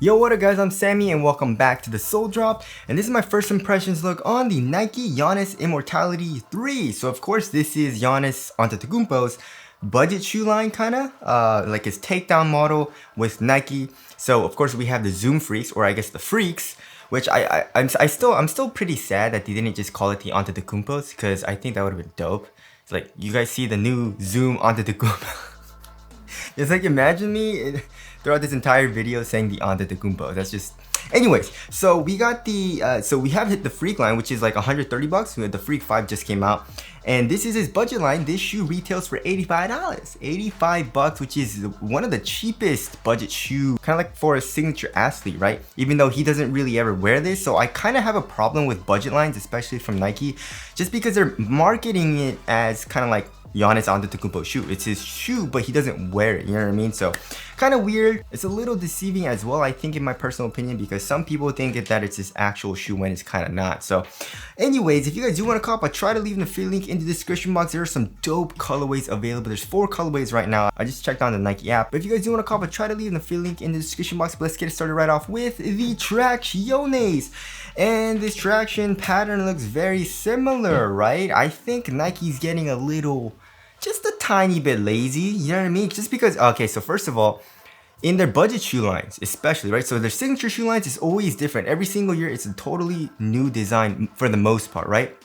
Yo, what up guys, I'm Sammy and welcome back to the Soul Drop, and this is my first impressions look on the Nike Giannis Immortality 3. So of course this is Giannis Antetokounmpo's budget shoe line kinda, like his takedown model with Nike. So of course we have the Zoom Freaks, or I guess the Freaks, which I'm still pretty sad that they didn't just call it the Antetokounmpos, because I think that would have been dope. It's like, you guys see the new Zoom Antetokounmpo. It's like, imagine me throughout this entire video saying the Antetokounmpo. That's just... Anyways, so we got the... so we have hit the Freak line, which is like 130 bucks. The Freak 5 just came out. And this is his budget line. This shoe retails for $85. 85 bucks, which is one of the cheapest budget shoe, kind of like for a signature athlete, right? Even though he doesn't really ever wear this. So I kind of have a problem with budget lines, especially from Nike, just because they're marketing it as kind of like Giannis Antetokounmpo shoe. It's his shoe, but he doesn't wear it, you know what I mean? So kind of weird. It's a little deceiving as well, I think, in my personal opinion, because some people think that it's his actual shoe when it's kind of not. So anyways, if you guys do want to cop, I'll try to leave the free link in the description box. There are some dope colorways available. There's 4 colorways right now. I just checked on the Nike app. But if you guys do want to cop, I'll try to leave the free link in the description box. But let's get started right off with the Tracciones. And this traction pattern looks very similar, right? I think Nike's getting a little, just a tiny bit lazy, you know what I mean? Just because, okay, so first of all, in their budget shoe lines, especially, right? So their signature shoe lines is always different. Every single year, it's a totally new design for the most part, right?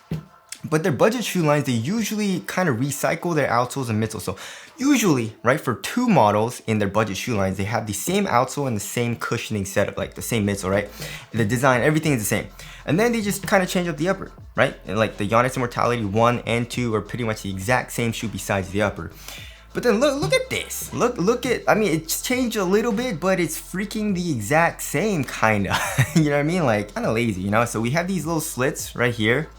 But their budget shoe lines, they usually kind of recycle their outsoles and midsoles. So usually, right, for 2 models in their budget shoe lines, they have the same outsole and the same cushioning setup, like the same midsole, right? The design, everything is the same. And then they just kind of change up the upper, right? And like the Giannis Immortality 1 and 2 are pretty much the exact same shoe besides the upper. But then look at this. Look at, I mean, it's changed a little bit, but it's freaking the exact same, kinda. You know what I mean? Like, kinda lazy, you know? So we have these little slits right here,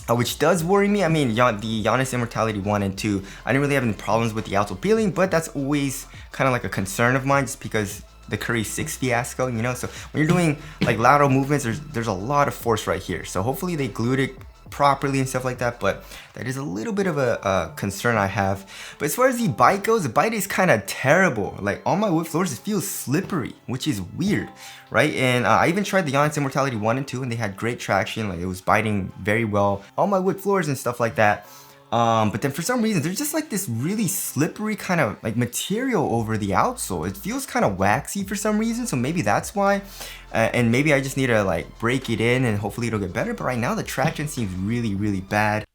which does worry me. I mean, the Giannis Immortality 1 and 2, I didn't really have any problems with the outsole peeling, but that's always kind of like a concern of mine, just because the Curry 6 fiasco, you know? So when you're doing like lateral movements, there's a lot of force right here. So hopefully they glued it properly and stuff like that, but that is a little bit of a concern I have. But as far as the bite goes, the bite is kind of terrible. Like on my wood floors, it feels slippery, which is weird, right? And I even tried the Giannis Immortality 1 and 2, and they had great traction. Like, it was biting very well on my wood floors and stuff like that. But then for some reason, there's just like this really slippery kind of like material over the outsole. It feels kind of waxy for some reason, so maybe that's why. And maybe I just need to like break it in and hopefully it'll get better. But right now the traction seems really, really bad.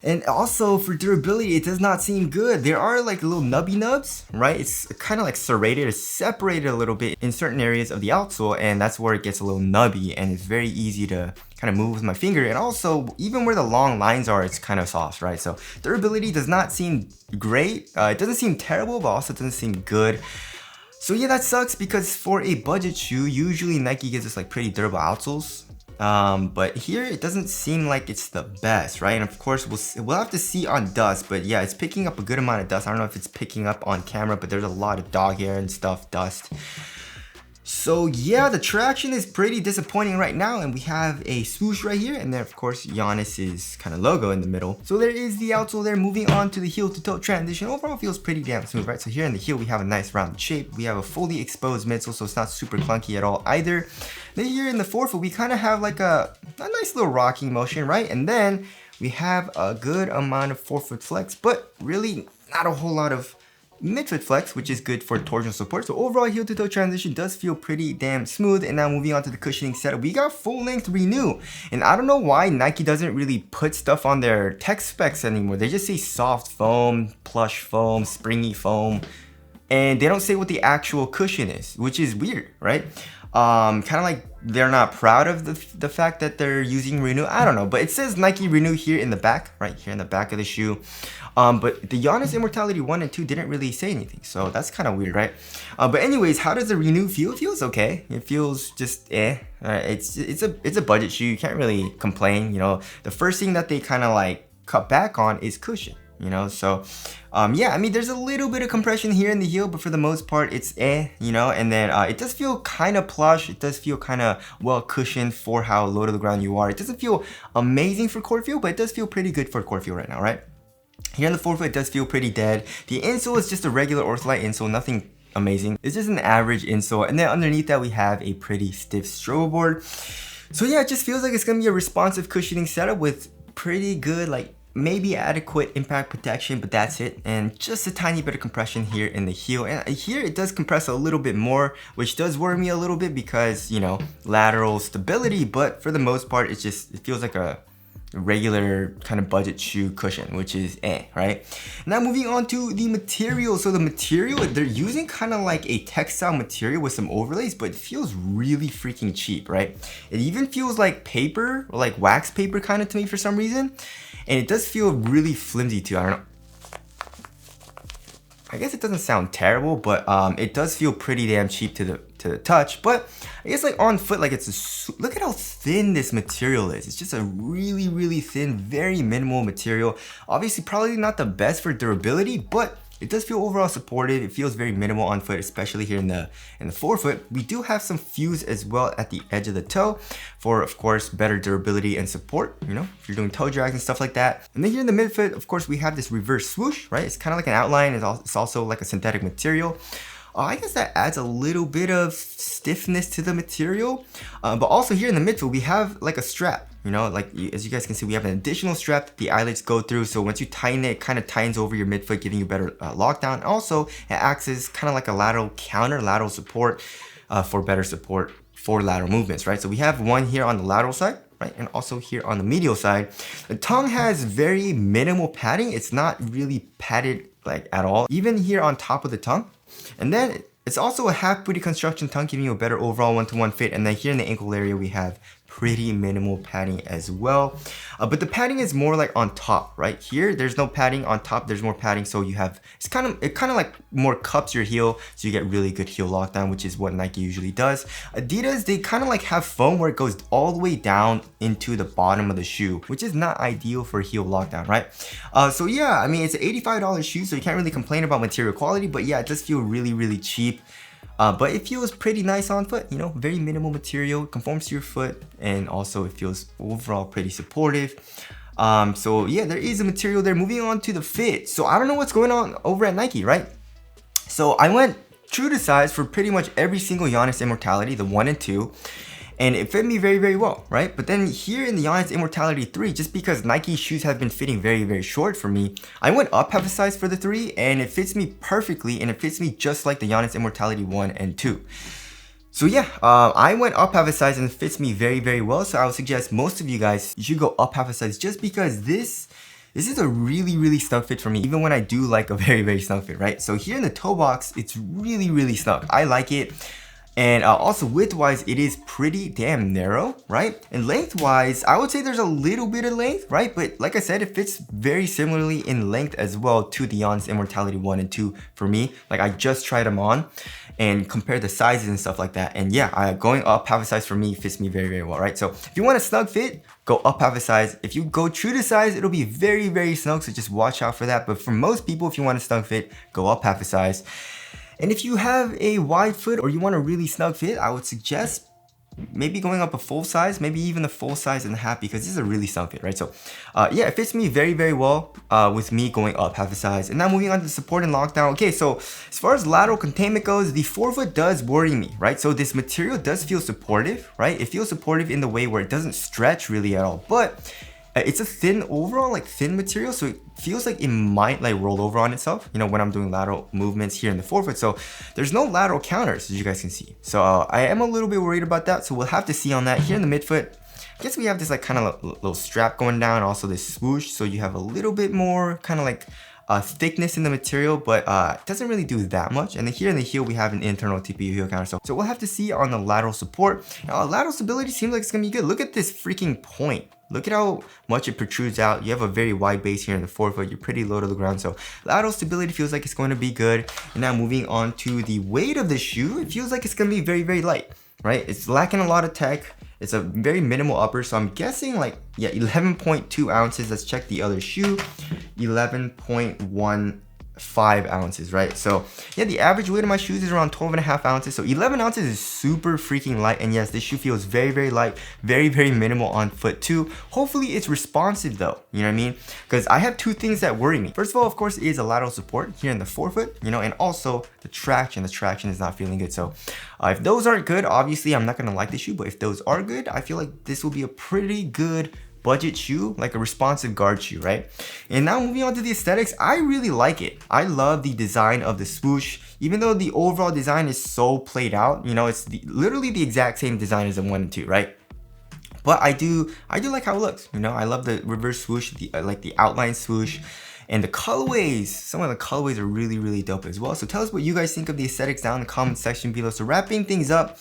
And also for durability, it does not seem good. There are like little nubby nubs, right? It's kind of like serrated, it's separated a little bit in certain areas of the outsole, and that's where it gets a little nubby, and it's very easy to kind of move with my finger. And also, even where the long lines are, it's kind of soft, right? So durability does not seem great. It doesn't seem terrible, but also doesn't seem good. So yeah, that sucks, because for a budget shoe, usually Nike gives us like pretty durable outsoles. But here it doesn't seem like it's the best, right? And of course we'll have to see on dust, but yeah, it's picking up a good amount of dust. I don't know if it's picking up on camera, but there's a lot of dog hair and stuff, dust. So yeah, the traction is pretty disappointing right now, and we have a swoosh right here, and then of course Giannis's kind of logo in the middle. So there is the outsole there. Moving on to the heel to toe transition, overall feels pretty damn smooth, right? So here in the heel we have a nice round shape. We have a fully exposed midsole, so it's not super clunky at all either. Then here in the forefoot we kind of have like a nice little rocking motion, right? And then we have a good amount of forefoot flex, but really not a whole lot of midfoot flex, which is good for torsional support. So overall heel to toe transition does feel pretty damn smooth. And now moving on to the cushioning setup, we got full length Renew, and I don't know why Nike doesn't really put stuff on their tech specs anymore. They just say soft foam, plush foam, springy foam, and they don't say what the actual cushion is, which is weird, right? Kind of like they're not proud of the fact that they're using Renew. I don't know, but it says Nike Renew here in the back, right here in the back of the shoe. But the Giannis Immortality 1 and 2 didn't really say anything, so that's kind of weird, right? But anyways, how does the Renew feel? It feels okay. It feels just it's a budget shoe. You can't really complain. You know, the first thing that they kind of like cut back on is cushion. You know, so yeah, I mean, there's a little bit of compression here in the heel, but for the most part it's you know. And then it does feel kind of plush. It does feel kind of well cushioned for how low to the ground you are. It doesn't feel amazing for court feel, but it does feel pretty good for court feel right now, right? Here on the forefoot, it does feel pretty dead. The insole is just a regular Ortholite insole, nothing amazing. It's just an average insole. And then underneath that, we have a pretty stiff strobe board. So yeah, it just feels like it's gonna be a responsive cushioning setup with pretty good, like maybe adequate impact protection, but that's it. And just a tiny bit of compression here in the heel. And here it does compress a little bit more, which does worry me a little bit because, you know, lateral stability, but for the most part, it feels like a regular kind of budget shoe cushion, which is right? Now moving on to the material. So the material, they're using kind of like a textile material with some overlays, but it feels really freaking cheap, right? It even feels like paper, or like wax paper kind of to me for some reason. And it does feel really flimsy too, I don't know. I guess it doesn't sound terrible, but it does feel pretty damn cheap to the touch. But I guess like on foot, like look at how thin this material is. It's just a really, really thin, very minimal material. Obviously, probably not the best for durability, but it does feel overall supportive. It feels very minimal on foot, especially here in the forefoot. We do have some fuse as well at the edge of the toe for, of course, better durability and support, you know, if you're doing toe drags and stuff like that. And then here in the midfoot, of course, we have this reverse swoosh, right? It's kind of like an outline. It's also like a synthetic material. I guess that adds a little bit of stiffness to the material. But also here in the midfoot, we have like a strap, you know, like as you guys can see, we have an additional strap that the eyelets go through. So once you tighten it, it kind of tightens over your midfoot, giving you better lockdown. Also, it acts as kind of like a lateral counter, lateral support for better support for lateral movements, right? So we have one here on the lateral side, right? And also here on the medial side. The tongue has very minimal padding. It's not really padded like at all, even here on top of the tongue. And then it's also a half booty construction tongue, giving you a better overall one-to-one fit. And then here in the ankle area, we have pretty minimal padding as well. But the padding is more like on top, right? Here, there's no padding. On top, there's more padding. So you have, it kind of like more cups your heel. So you get really good heel lockdown, which is what Nike usually does. Adidas, they kind of like have foam where it goes all the way down into the bottom of the shoe, which is not ideal for heel lockdown, right? So yeah, I mean, it's an $85 shoe, so you can't really complain about material quality, but yeah, it does feel really, really cheap. But it feels pretty nice on foot, you know, very minimal material, conforms to your foot, and also it feels overall pretty supportive. So yeah, there is a material there. Moving on to the fit. So I don't know what's going on over at Nike, right? So I went true to size for pretty much every single Giannis Immortality, the 1 and 2. And it fit me very, very well, right? But then here in the Giannis Immortality 3, just because Nike shoes have been fitting very, very short for me, I went up half a size for the 3, and it fits me perfectly, and it fits me just like the Giannis Immortality 1 and 2. So yeah, I went up half a size and it fits me very, very well. So I would suggest most of you guys, you should go up half a size just because this is a really, really snug fit for me, even when I do like a very, very snug fit, right? So here in the toe box, it's really, really snug. I like it. And also width-wise, it is pretty damn narrow, right? And length-wise, I would say there's a little bit of length, right? But like I said, it fits very similarly in length as well to the Giannis Immortality 1 and 2 for me. Like I just tried them on and compared the sizes and stuff like that. And yeah, going up half a size for me fits me very, very well, right? So if you want a snug fit, go up half a size. If you go true to size, it'll be very, very snug, so just watch out for that. But for most people, if you want a snug fit, go up half a size. And if you have a wide foot or you want a really snug fit, I would suggest maybe going up a full size, maybe even a full size and a half, because this is a really snug fit, right? So yeah, it fits me very, very well with me going up half a size. And now moving on to support and lockdown. Okay, so as far as lateral containment goes, the forefoot does worry me, right? So this material does feel supportive, right? It feels supportive in the way where it doesn't stretch really at all, but it's a thin overall, like thin material, so it feels like it might like roll over on itself, you know, when I'm doing lateral movements here in the forefoot. So there's no lateral counters, as you guys can see. So I am a little bit worried about that, so we'll have to see on that. Here in the midfoot, I guess we have this like kind of little strap going down, also this swoosh, so you have a little bit more kind of like thickness in the material, but it doesn't really do that much. And then here in the heel, we have an internal TPU heel counter. So we'll have to see on the lateral support. Now, lateral stability seems like it's gonna be good. Look at this freaking point. Look at how much it protrudes out. You have a very wide base here in the forefoot. You're pretty low to the ground. So lateral stability feels like it's going to be good. And now moving on to the weight of the shoe, it feels like it's going to be very, very light, right? It's lacking a lot of tech. It's a very minimal upper. So I'm guessing like, yeah, 11.2 ounces. Let's check the other shoe. 11.1 5 ounces, right? So yeah, the average weight of my shoes is around 12.5 ounces. So 11 ounces is super freaking light. And yes, this shoe feels very, very light, very, very minimal on foot too. Hopefully it's responsive though, you know what I mean? Because I have two things that worry me. First of all, of course, is a lateral support here in the forefoot, you know, and also the traction. The traction is not feeling good. So if those aren't good, obviously I'm not gonna like the shoe, but if those are good, I feel like this will be a pretty good budget shoe, like a responsive guard shoe, right? And now moving on to the aesthetics, I really like it. I love the design of the swoosh, even though the overall design is so played out, you know, it's literally the exact same design as the 1 and 2, right? But I do like how it looks, you know. I love the reverse swoosh, like the outline swoosh, and the colorways. Some of the colorways are really, really dope as well. So tell us what you guys think of the aesthetics down in the comment section below. So wrapping things up,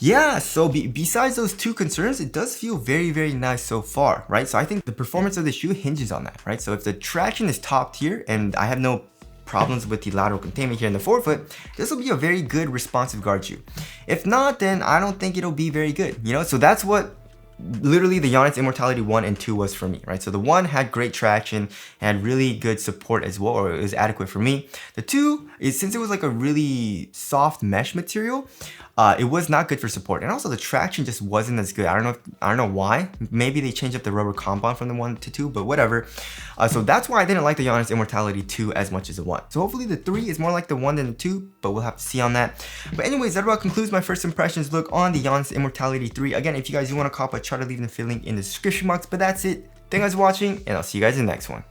yeah, so besides those two concerns, it does feel very, very nice so far, right? So I think the performance of the shoe hinges on that, right? So if the traction is top tier and I have no problems with the lateral containment here in the forefoot, this will be a very good responsive guard shoe. If not, then I don't think it'll be very good, you know? So that's what literally the Giannis Immortality 1 and 2 was for me, right? So the 1 had great traction, had really good support as well, or it was adequate for me. The 2 is, since it was like a really soft mesh material, it was not good for support, and also the traction just wasn't as good. I don't know why. Maybe they changed up the rubber compound from the 1 to 2, but whatever. So that's why I didn't like the Giannis Immortality 2 as much as the 1. So hopefully the 3 is more like the 1 than the 2, but we'll have to see on that. But anyways, that about concludes my first impressions look on the Giannis Immortality 3. Again, if you guys do want to cop, I try to leave the link in the description box. But that's it. Thank you guys for watching, and I'll see you guys in the next one.